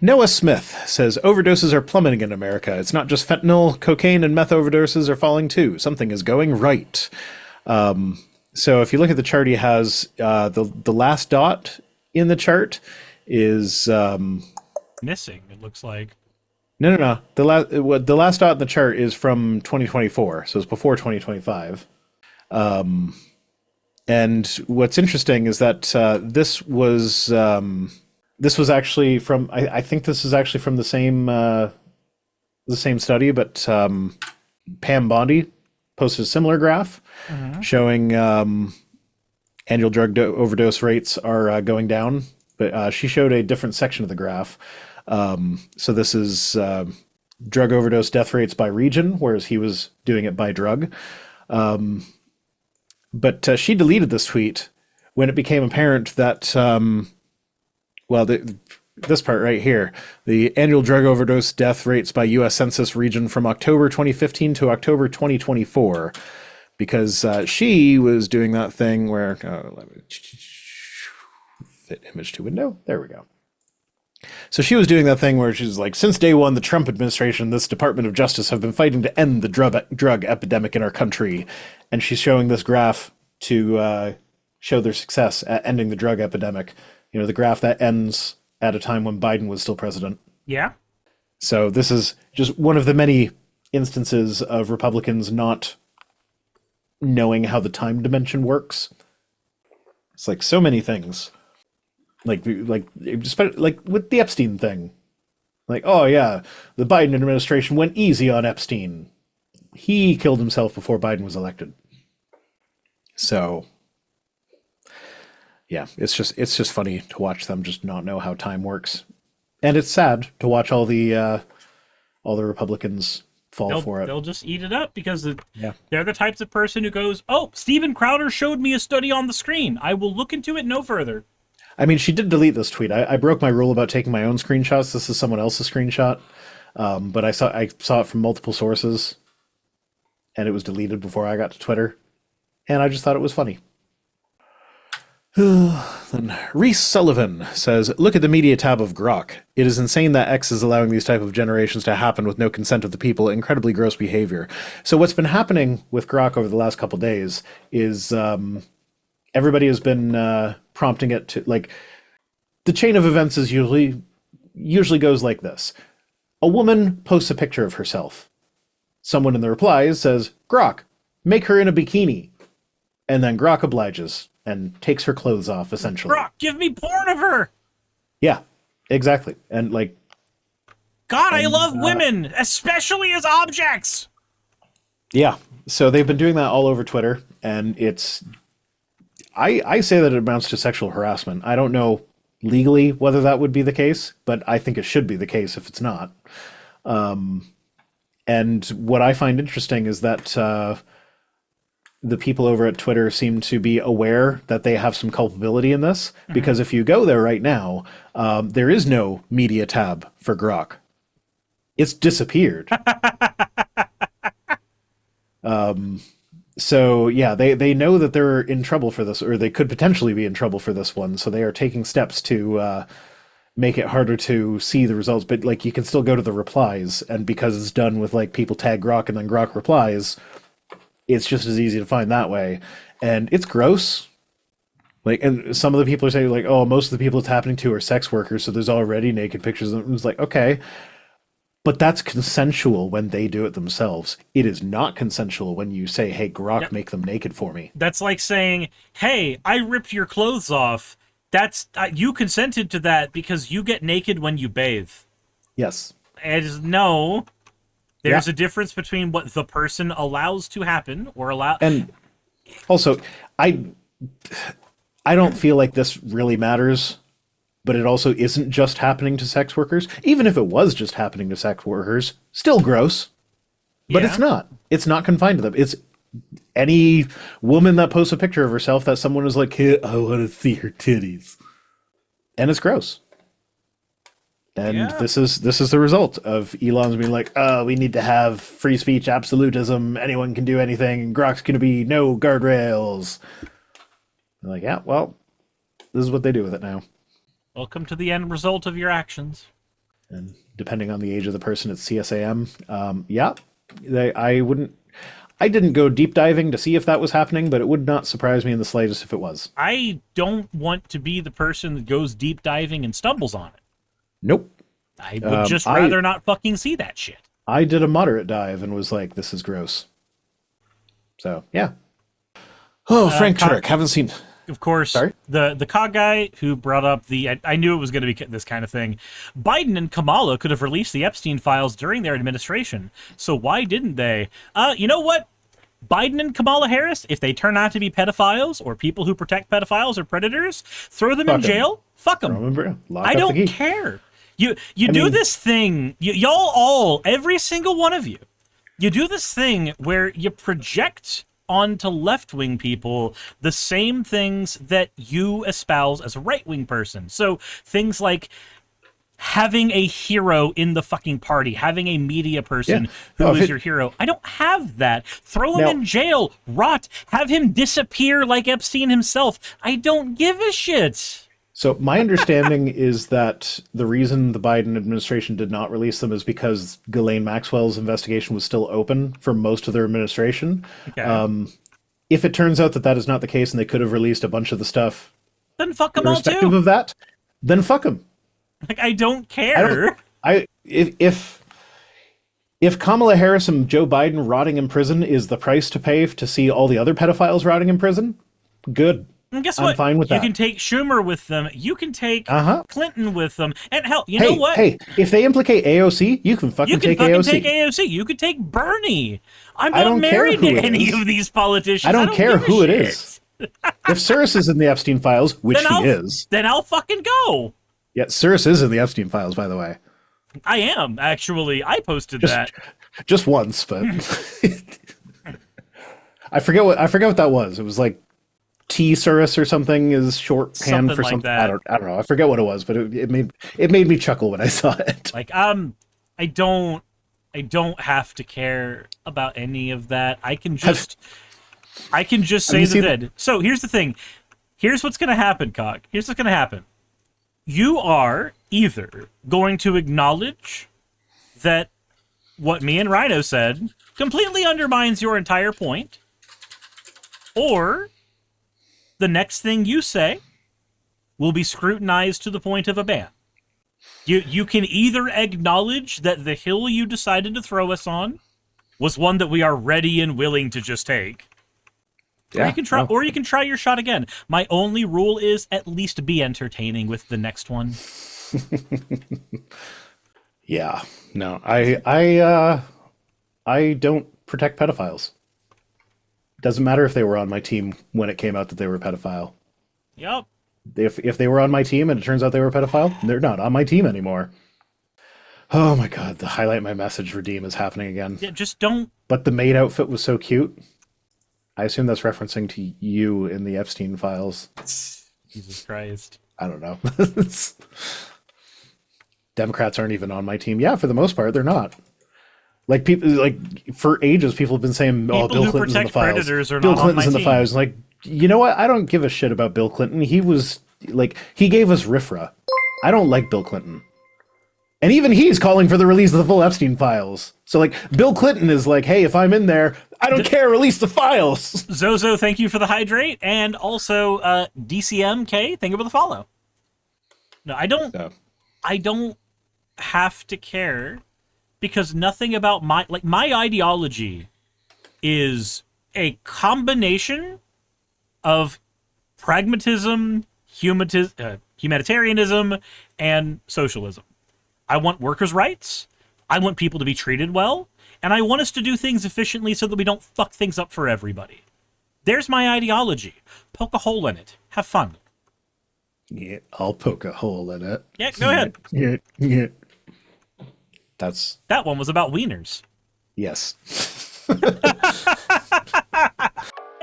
Noah Smith says overdoses are plummeting in America. It's not just fentanyl, cocaine, and meth overdoses are falling too. Something is going right. So if you look at the chart, he has the last dot in the chart is missing. It looks like. No. The last dot in the chart is from 2024, so it's before 2025. And what's interesting is that this was actually from I think this is actually from the same study, but Pam Bondi posted a similar graph showing annual drug overdose rates are going down, but she showed a different section of the graph. So this is drug overdose death rates by region, whereas he was doing it by drug. But she deleted this tweet when it became apparent that, this part right here, the annual drug overdose death rates by U.S. Census region from October 2015 to October 2024, because she was doing that thing where, let me fit image to window. There we go. So she was doing that thing where she's like, since day one, the Trump administration, this Department of Justice have been fighting to end the drug epidemic in our country. And she's showing this graph to show their success at ending the drug epidemic. You know, the graph that ends at a time when Biden was still president. Yeah. So this is just one of the many instances of Republicans not knowing how the time dimension works. It's like so many things. Like with the Epstein thing. Like, oh yeah, the Biden administration went easy on Epstein. He killed himself before Biden was elected. So, yeah, it's just funny to watch them just not know how time works. And it's sad to watch all the Republicans fall for it. They'll just eat it up because they're the types of person who goes, oh, Steven Crowder showed me a study on the screen. I will look into it no further. I mean, she did delete this tweet. I broke my rule about taking my own screenshots. This is someone else's screenshot. But I saw it from multiple sources, and it was deleted before I got to Twitter. And I just thought it was funny. Then Reese Sullivan says, look at the media tab of Grok. It is insane that X is allowing these type of generations to happen with no consent of the people. Incredibly gross behavior. So what's been happening with Grok over the last couple days is everybody has been prompting it to, like, the chain of events is usually goes like this. A woman posts a picture of herself. Someone in the replies says, Grok, make her in a bikini. And then Grok obliges and takes her clothes off, essentially. Grok, give me porn of her! Yeah, exactly. And, like... God, I love women, especially as objects! Yeah, so they've been doing that all over Twitter, and it's... I say that it amounts to sexual harassment. I don't know legally whether that would be the case, but I think it should be the case if it's not. And what I find interesting is that the people over at Twitter seem to be aware that they have some culpability in this, because if you go there right now, there is no media tab for Grok. It's disappeared. So yeah, they know that they're in trouble for this, or they could potentially be in trouble for this one. So they are taking steps to make it harder to see the results. But like, you can still go to the replies, and because it's done with like people tag Grok and then Grok replies, it's just as easy to find that way. And it's gross. Like, and some of the people are saying like, oh, most of the people it's happening to are sex workers, so there's already naked pictures. And it's like, okay. But that's consensual when they do it themselves. It is not consensual when you say, hey, Grok, make them naked for me. That's like saying, hey, I ripped your clothes off. That's you consented to that because you get naked when you bathe. Yes. And no, there's a difference between what the person allows to happen or allow. And also, I don't feel like this really matters. But it also isn't just happening to sex workers. Even if it was just happening to sex workers, still gross. But it's not. It's not confined to them. It's any woman that posts a picture of herself that someone is like, hey, I want to see her titties. And it's gross. And this is the result of Elon's being like, oh, we need to have free speech absolutism. Anyone can do anything. Grok's going to be no guardrails. I'm like, yeah, well, this is what they do with it now. Welcome to the end result of your actions. and depending on the age of the person, it's CSAM. Yeah, I didn't go deep diving to see if that was happening, but it would not surprise me in the slightest if it was. I don't want to be the person that goes deep diving and stumbles on it. Nope. I would just rather not fucking see that shit. I did a moderate dive and was like, this is gross. So, yeah. Oh, Frank Turek, haven't seen... Of course, Sorry? the COG guy who brought up I knew it was going to be this kind of thing. Biden and Kamala could have released the Epstein files during their administration, so why didn't they? You know what? Biden and Kamala Harris, if they turn out to be pedophiles or people who protect pedophiles or predators, throw them in jail. Fuck them. I don't care. You do this thing. Y'all all, every single one of you, you do this thing where you project onto left-wing people the same things that you espouse as a right-wing person. So things like having a hero in the fucking party, having a media person who is your hero. I don't have that. Throw him in jail, rot, have him disappear like Epstein himself. I don't give a shit. So my understanding is that the reason the Biden administration did not release them is because Ghislaine Maxwell's investigation was still open for most of their administration. Okay. If it turns out that that is not the case and they could have released a bunch of the stuff, then fuck them all too. Irrespective of that, then fuck them. Like, I don't care. If Kamala Harris and Joe Biden rotting in prison is the price to pay to see all the other pedophiles rotting in prison, good. And guess what? I'm fine with that. You can take Schumer with them. You can take Clinton with them. And hell, you know what? Hey, if they implicate AOC, you can fucking take AOC. You could take Bernie. I'm not married to any of these politicians. I don't care who it is. If Cyrus is in the Epstein files, which he is, then I'll fucking go. Yeah, Cyrus is in the Epstein files, by the way. I am, actually. I posted that. Just once, but I forget what that was. It was like T-Cyrus or something is shorthand for something. I don't know. I forget what it was, but it made me chuckle when I saw it. Like, I don't have to care about any of that. I can just say the dead. So here's the thing. Here's what's gonna happen, Cog. Here's what's gonna happen. You are either going to acknowledge that what me and Rhino said completely undermines your entire point, or the next thing you say will be scrutinized to the point of a ban. You can either acknowledge that the hill you decided to throw us on was one that we are ready and willing to just take. Yeah, or you can try your shot again. My only rule is at least be entertaining with the next one. Yeah. No, I don't protect pedophiles. Doesn't matter if they were on my team when it came out that they were a pedophile. Yep. If they were on my team and it turns out they were a pedophile, they're not on my team anymore. Oh my god, the highlight my message redeem is happening again. Yeah, just don't. But the maid outfit was so cute. I assume that's referencing to you in the Epstein files. Jesus Christ. I don't know. Democrats aren't even on my team. Yeah, for the most part, they're not. Like people, like for ages, people have been saying, "Oh, Bill Clinton's in the files." Bill Clinton's in the files. Like, you know what? I don't give a shit about Bill Clinton. He was like, he gave us RIFRA. I don't like Bill Clinton. And even he's calling for the release of the full Epstein files. So, like, Bill Clinton is like, hey, if I'm in there, I don't care, release the files. Zozo, thank you for the hydrate. And also, DCMK, thank you for the follow. No, I don't have to care, because nothing about my ideology is a combination of pragmatism, humanitarianism, and socialism. I want workers' rights, I want people to be treated well, and I want us to do things efficiently so that we don't fuck things up for everybody. There's my ideology. Poke a hole in it. Have fun. Yeah, I'll poke a hole in it. Yeah, go ahead. Yeah. That one was about wieners. Yes.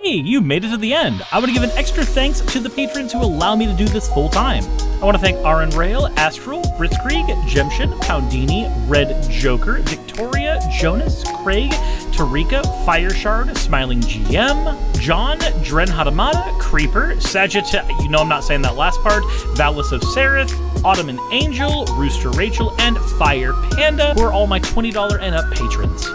Hey, you made it to the end. I want to give an extra thanks to the patrons who allow me to do this full time. I want to thank Aaron Rail, Astral, Britzkrieg, Jemshin, Poundini, Red Joker, Victoria, Jonas, Craig, Tarika, Fireshard, Smiling GM, John, Dren Hadamada, Creeper, Sagitt, you know I'm not saying that last part, Valis of Sereth, Ottoman Angel, Rooster Rachel, and Fire Panda, who are all my $20 and up patrons.